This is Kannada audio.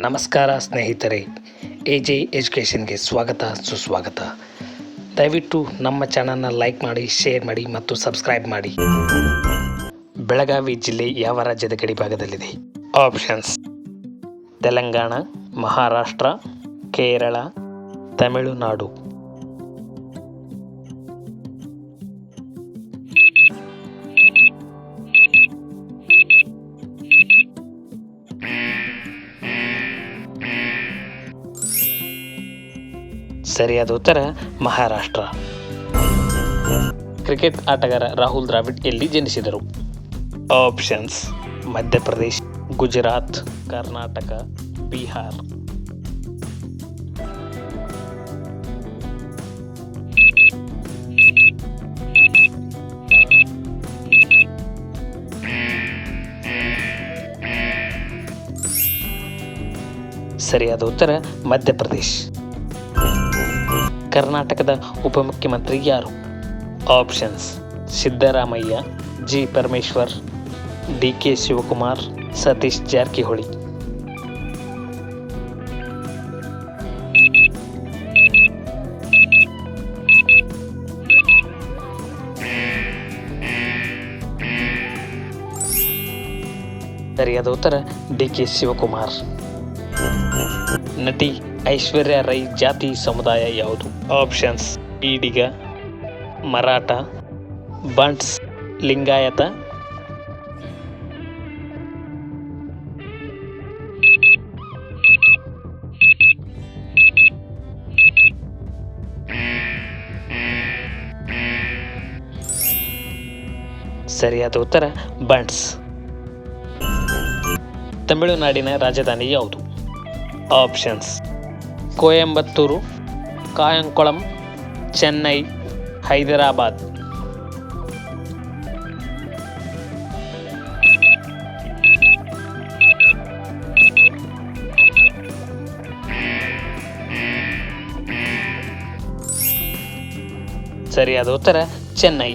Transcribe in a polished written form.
ನಮಸ್ಕಾರ ಸ್ನೇಹಿತರೆ, AJ ಎಜುಕೇಷನ್ಗೆ ಸ್ವಾಗತ ಸುಸ್ವಾಗತ. ದಯವಿಟ್ಟು ನಮ್ಮ ಚಾನಲ್ನ ಲೈಕ್ ಮಾಡಿ, ಶೇರ್ ಮಾಡಿ ಮತ್ತು ಸಬ್ಸ್ಕ್ರೈಬ್ ಮಾಡಿ. ಬೆಳಗಾವಿ ಜಿಲ್ಲೆ ಯಾವ ರಾಜ್ಯದ ಗಡಿ ಭಾಗದಲ್ಲಿದೆ? ಆಪ್ಷನ್ಸ್: ತೆಲಂಗಾಣ, ಮಹಾರಾಷ್ಟ್ರ, ಕೇರಳ, ತಮಿಳುನಾಡು. ಸರಿಯಾದ ಉತ್ತರ ಮಹಾರಾಷ್ಟ್ರ. ಕ್ರಿಕೆಟ್ ಆಟಗಾರ ರಾಹುಲ್ ದ್ರಾವಿಡ್ ಎಲ್ಲಿ ಜನಿಸಿದರು? ಆಪ್ಷನ್ಸ್: ಮಧ್ಯಪ್ರದೇಶ್, ಗುಜರಾತ್, ಕರ್ನಾಟಕ, ಬಿಹಾರ್. ಸರಿಯಾದ ಉತ್ತರ ಮಧ್ಯಪ್ರದೇಶ್. ಕರ್ನಾಟಕದ ಉಪಮುಖ್ಯಮಂತ್ರಿ ಯಾರು? Options: Siddaramaiah, G Parameshwar, DK Shivakumar, Satish Jarkiholi. ಸರಿಯಾದ ಉತ್ತರ DK ಶಿವಕುಮಾರ್. ನಟಿ ಐಶ್ವರ್ಯ ರೈ ಜಾತಿ ಸಮುದಾಯ ಯಾವುದು? ಆಪ್ಷನ್ಸ್: ಈಡಿಗ, ಮರಾಠ, ಬಂಟ್ಸ್, ಲಿಂಗಾಯತ. ಸರಿಯಾದ ಉತ್ತರ ಬಂಟ್ಸ್. ತಮಿಳುನಾಡಿನ ರಾಜಧಾನಿ ಯಾವುದು? ಆಪ್ಷನ್ಸ್: ಕೊಯಂಬತ್ತೂರು, ಕಾಯಂಕುಳಂ, ಚೆನ್ನೈ, ಹೈದರಾಬಾದ್. ಸರಿಯಾದ ಉತ್ತರ ಚೆನ್ನೈ.